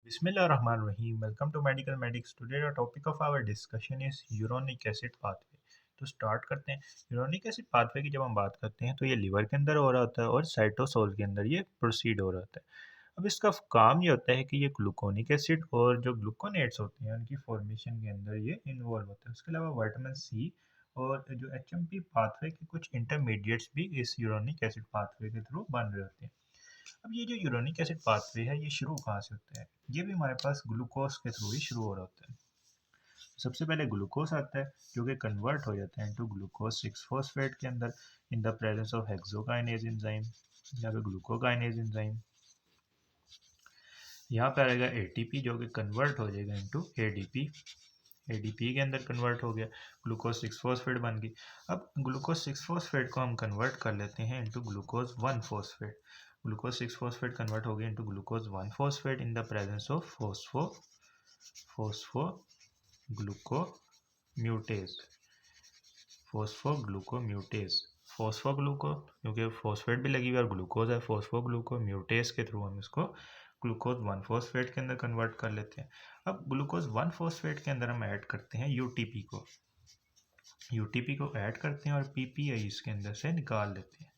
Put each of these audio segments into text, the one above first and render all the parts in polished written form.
Bismillahirrahmanirrahim. Welcome to Medical Medics. Today the topic of our discussion is uronic acid pathway. तो start करते हैं. Uronic acid pathway की जब हम बात करते हैं तो ये लिवर के अंदर हो रहा होता है और साइटोसोल के अंदर ये प्रोसीड हो रहा होता है. अब इसका काम ये होता है कि ये ग्लूकोनिक एसिड और जो ग्लूकोनेट्स होते हैं उनकी फॉर्मेशन के अंदर ये इन्वॉल्व होता है. उसके अलावा विटामिन सी और जो एचएमपी पाथवे के कुछ इंटरमीडिएट्स भी इस यूरोनिक एसिड पाथवे के थ्रू बन रहे होते हैं. अब ये जो यूरोनिक एसिड पाथवे है ये शुरू कहाँ से होता है? ये भी हमारे पास ग्लूकोज के थ्रू ही शुरू हो रहा होता है. सबसे पहले ग्लूकोज आता है जो कि कन्वर्ट हो जाता है इनटू ग्लूकोज 6 फॉस्फेट के अंदर इन the presence of hexokinase enzyme या फिर ग्लूकोकाइनेज एंजाइम. यहाँ पर आएगा एटीपी जो कि कन्वर्ट हो जाएगा इनटू एडीपी. एडीपी के अंदर कन्वर्ट हो गया, ग्लूकोज 6 फॉस्फेट बन गई. अब ग्लूकोज 6 फॉस्फेट को हम कन्वर्ट कर लेते हैं into glucose 1 phosphate. Glucose 6 phosphate convert हो गया into glucose 1 phosphate in the presence of phosphoglucomutase. Phosphoglucomutase phosphogluco क्योंकि फॉस्फेट भी लगी हुई और ग्लूकोज है, फोस्फोग्लूकोम्यूटेज के थ्रू हम इसको ग्लूकोज 1 फॉस्फेट के अंदर कन्वर्ट कर लेते हैं. अब ग्लूकोज 1 फॉस्फेट के अंदर हम ऐड करते हैं यूटीपी को. यूटीपी को ऐड करते हैं और पीपीआई इसके अंदर से निकाल लेते हैं.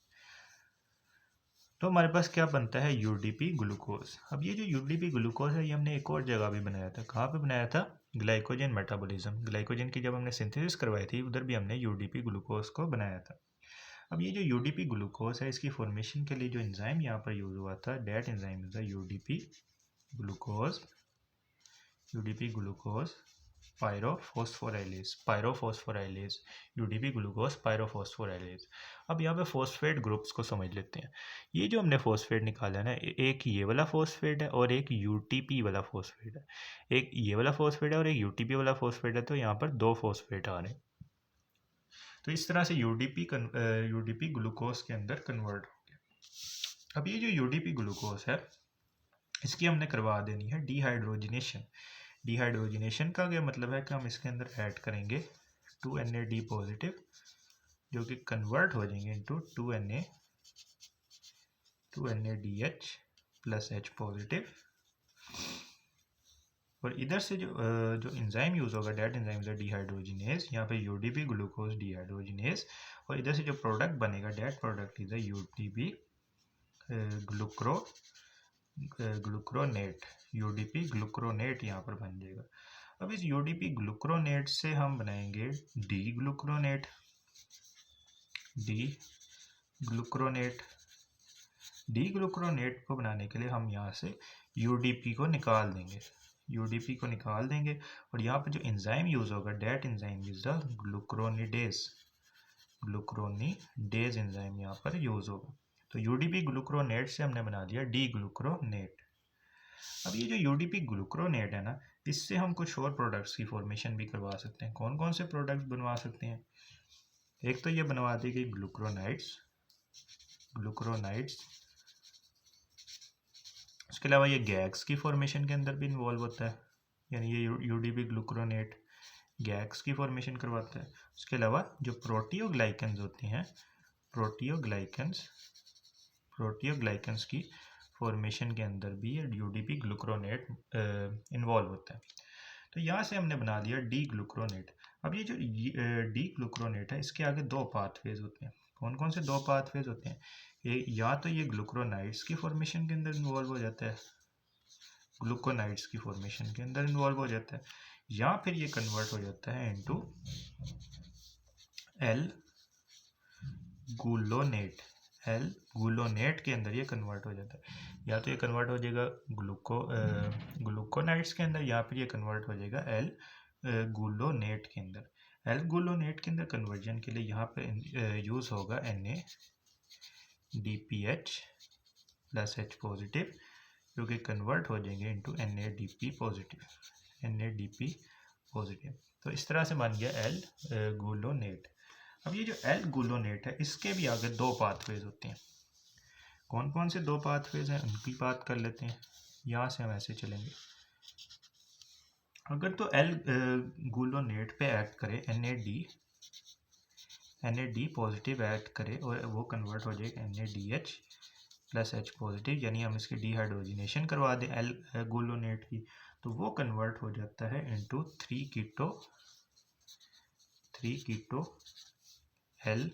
तो हमारे पास क्या बनता है? UDP glucose. अब ये जो यूडीपी ग्लूकोज है ये हमने एक और जगह भी बनाया था. कहाँ पे बनाया था? Glycogen metabolism. ग्लाइकोजन की जब हमने सिंथेसिस करवाई थी उधर भी हमने यूडीपी ग्लूकोज को बनाया था. अब ये जो यूडीपी ग्लूकोज है इसकी फॉर्मेशन के लिए जो एंजाइम यहाँ पर यूज हुआ था that enzyme is the UDP glucose pyrophosphorylase. UDP glucose pyrophosphorylase. अब यहाँ पे फॉस्फेट ग्रुप्स को समझ लेते हैं. ये जो हमने फॉस्फेट निकाला है ना, एक ये वाला फॉस्फेट है और एक यूटीपी वाला फॉस्फेट है. एक ये वाला फॉस्फेट है और एक यूटीपी वाला फॉस्फेट है. तो यहाँ पर दो फॉस्फेट आ रहे हैं. तो इस तरह से यूडीपी ग्लूकोज के अंदर कन्वर्ट हो गया. अब ये जो यूडीपी ग्लूकोज है इसकी हमने करवा देनी है डिहाइड्रोजिनेशन. डिहाइड्रोजिनेशन का क्या मतलब है कि हम इसके अंदर ऐड करेंगे 2Na पॉजिटिव जो कि कन्वर्ट हो जाएंगे into 2NADH plus H positive. और इधर से जो एंजाइम यूज होगा डेट एंजाइम इज डिहाइड्रोजिनेज. यहाँ पे यूडीपी ग्लूकोज डिहाइड्रोजिनेज. और इधर से जो प्रोडक्ट बनेगा that product is UDP glucuronate. UDP glucuronate यहाँ पर बन जाएगा. अब इस यूडीपी ग्लूक्रोनेट से हम बनाएंगे डी ग्लूक्रोनेट. डी ग्लूक्रोनेट को बनाने के लिए हम यहाँ से यूडीपी को निकाल देंगे. और यहाँ पर जो एंजाइम यूज होगा that enzyme is the glucuronidase enzyme यहाँ पर यूज होगा. तो यूडीपी ग्लूक्रोनेट से हमने बना दिया डी ग्लूक्रोनेट. अब ये जो यूडीपी ग्लूक्रोनेट है ना, इससे हम कुछ और प्रोडक्ट्स की फॉर्मेशन भी करवा सकते हैं. कौन कौन से प्रोडक्ट्स बनवा सकते हैं? एक तो ये बनवा दी गई ग्लूक्रोनाइड्स. उसके अलावा ये गैग्स की फॉर्मेशन के अंदर भी इन्वॉल्व होता है. यानी ये यूडीपी ग्लूक्रोनेट गैग्स की फॉर्मेशन करवाता है. उसके अलावा जो प्रोटियोग्लाइकन्स होते हैं, प्रोटियोग्लाइकन्स की फॉर्मेशन के अंदर भी ये यूडीपी ग्लूक्रोनेट इन्वॉल्व होता है. तो यहाँ से हमने बना दिया डी ग्लूक्रोनेट. अब ये जो डी ग्लूक्रोनेट है इसके आगे दो पाथवेज होते हैं. कौन कौन से दो पाथवेज होते हैं? या तो ये ग्लूक्रोनाइड्स की फॉर्मेशन के अंदर इन्वॉल्व हो जाता है, ग्लूकोनाइड्स की फॉर्मेशन के अंदर इन्वॉल्व हो जाता है, या फिर ये कन्वर्ट हो जाता है इनटू एल ग्लूलोनेट के अंदर ये कन्वर्ट हो जाता है. या तो ये कन्वर्ट हो जाएगा ग्लूकोनाइड्स के अंदर या फिर ये कन्वर्ट हो जाएगा एल ग्लूलोनेट के अंदर. एल ग्लूलोनेट के अंदर कन्वर्जन के लिए यहाँ पे यूज होगा NADPH प्लस H पॉजिटिव जो कि कन्वर्ट हो जाएंगे इनटू NADP पॉजिटिव. तो इस तरह से बन गया एल ग्लूलोनेट. अब ये जो एल ग्लूलोनेट है इसके भी आगे दो पाथवेज होते हैं. कौन कौन से दो पाथवेज हैं उनकी बात कर लेते हैं. यहाँ से हम ऐसे चलेंगे. अगर तो एल ग्लूलोनेट पे एक्ट करे NAD पॉजिटिव एक्ट करे और वो कन्वर्ट हो जाएगा NADH प्लस H पॉजिटिव, यानी हम इसकी डिहाइड्रोजिनेशन करवा दें एल गुलोनेट की, तो वो कन्वर्ट हो जाता है इनटू 3 कीटो एल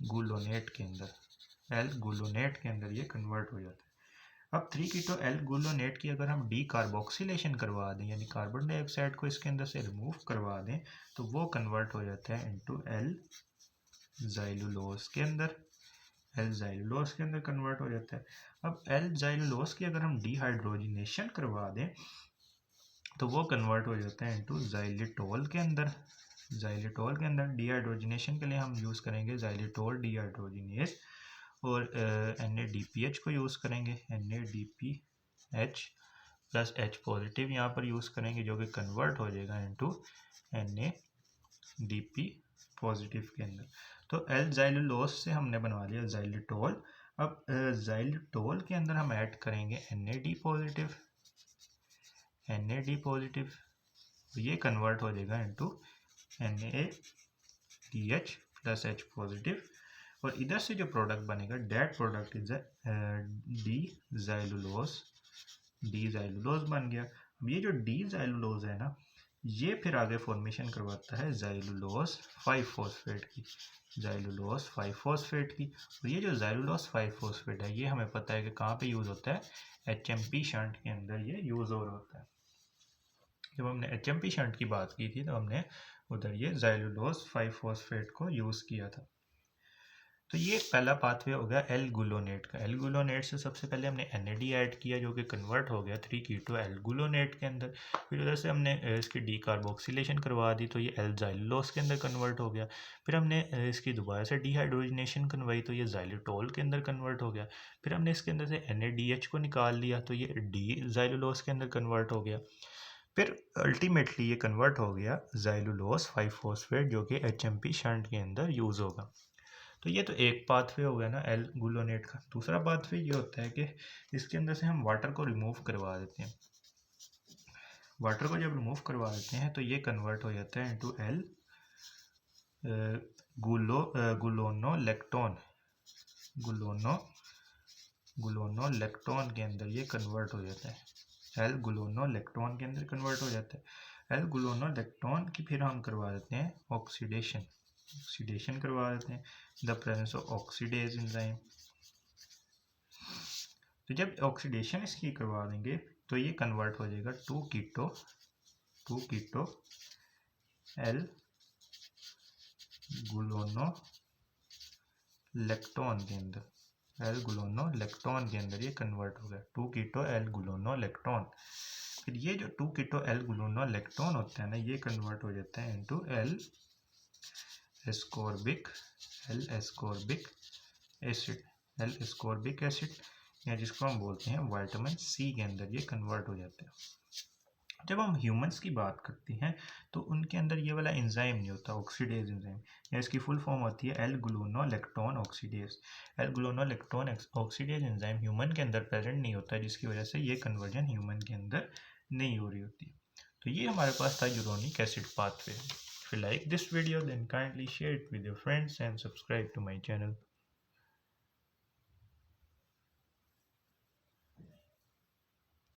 गुलोनेट के अंदर, एल गुलोनेट के अंदर ये कन्वर्ट हो जाता है। अब 3 कीटो एल गुलोनेट की अगर हम डी कार्बोक्सिलेशन करवा दें, यानी कार्बन डाइऑक्साइड को इसके अंदर से रिमूव करवा दें, तो वो कन्वर्ट हो जाता है इनटू एल ज़ाइलुलोज के अंदर, एल ज़ाइलुलोज के अंदर कन्वर्ट हो जाता है। अब एल ज़ाइलुलोज की अगर हम डिहाइड्रोजिनेशन करवा दें, तो वो कन्वर्ट हो जाता है इनटू ज़ाइलिटोल के अंदर, ज़ाइलिटोल के अंदर डिहाइड्रोजिनेशन के लिए हम यूज़ करेंगे ज़ाइलिटोल डिहाइड्रोजिनेज, और NADPH को यूज़ करेंगे, NADPH प्लस H पॉजिटिव यहाँ पर यूज़ करेंगे, जो कि कन्वर्ट हो जाएगा इनटू NADP पॉजिटिव के अंदर। तो एल ज़ाइलुलोज से हमने बनवा लिया ज़ाइलिटोल। अब ज़ाइलिटोल के अंदर हम ऐड करेंगे NAD पॉजिटिव, NAD पॉजिटिव, ये कन्वर्ट हो जाएगा into NADH plus H positive, और इधर से जो प्रोडक्ट बनेगा डेट प्रोडक्ट इज डी ज़ाइलुलोज बन गया। अब ये जो डी ज़ाइलुलोज है ना, ये फिर आगे फॉर्मेशन करवाता है ज़ाइलुलोज 5-फॉस्फेट की, ज़ाइलुलोज 5-फॉस्फेट की। और ये जो ज़ाइलुलोज 5-फॉस्फेट है, ये हमें पता है कि कहाँ पे यूज़ होता है, HMP शंट के अंदर ये यूज़ हो रहा होता है। जब हमने HMP शंट की बात की थी, तो हमने उधर ये ज़ाइलुलोज 5-फॉस्फेट को यूज़ किया था। तो ये पहला पाथवे हो गया एल गुलोनेट का। एल गुलोनेट से सबसे पहले हमने NAD ऐड किया, जो कि कन्वर्ट हो गया 3 कीटो एल गुलोनेट के अंदर। फिर उधर से हमने इसकी डी कार्बोक्सिलेशन करवा दी, तो ये एल ज़ाइलुलोज के अंदर कन्वर्ट हो गया। फिर हमने इसकी दोबारा से डिहाइड्रोजनेशन करवाई, तो ये ज़ाइलिटोल के अंदर कन्वर्ट हो गया। फिर हमने इसके अंदर से NADH को निकाल लिया, तो ये डी ज़ाइलुलोज के अंदर कन्वर्ट हो गया। फिर अल्टीमेटली ये कन्वर्ट हो गया ज़ाइलुलोज 5-फॉस्फेट, जो कि HMP शंट के अंदर यूज़ होगा। तो ये तो एक पाथवे हो गया ना एल गुलोनेट का। दूसरा पाथवे ये होता है कि इसके अंदर से हम वाटर को रिमूव करवा देते हैं। वाटर को जब रिमूव करवा देते हैं, तो ये कन्वर्ट हो जाता है इनटू एल गुलोनोलेक्टोन, गुलोनोलेक्टोन के अंदर ये कन्वर्ट हो जाता है, एल गुलोनोलेक्टोन के अंदर कन्वर्ट हो जाता है। एल गुलोनोलेक्टोन की फिर हम करवा देते हैं ऑक्सीडेशन करवा देते हैं, the presence of oxidase enzyme. तो जब ऑक्सीडेशन इसकी करवा देंगे, तो ये कन्वर्ट हो जाएगा 2 कीटो एल गुलोनोलेक्टोन के अंदर, एल गुलोनोलेक्टोन के अंदर ये कन्वर्ट हो गया 2 कीटो एल गुलोनोलेक्टोन। फिर ये जो 2 कीटो एल गुलोनोलेक्टोन होता है ना, ये कन्वर्ट हो जाता है इनटू एल एस्कॉर्बिक एसिड, या जिसको हम बोलते हैं विटामिन सी के अंदर ये कन्वर्ट हो जाता है। जब हम ह्यूमंस की बात करते हैं, तो उनके अंदर ये वाला एंजाइम नहीं होता, ऑक्सीडेज एंजाइम, या इसकी फुल फॉर्म होती है L gulonolactone oxidase. L gulonolactone oxidase enzyme human के अंदर प्रेजेंट नहीं होता, जिसकी वजह से ये कन्वर्जन ह्यूमन के अंदर नहीं हो रही होती। तो ये हमारे पास था uronic acid pathway. If you like this video, then kindly share it with your friends and subscribe to my channel.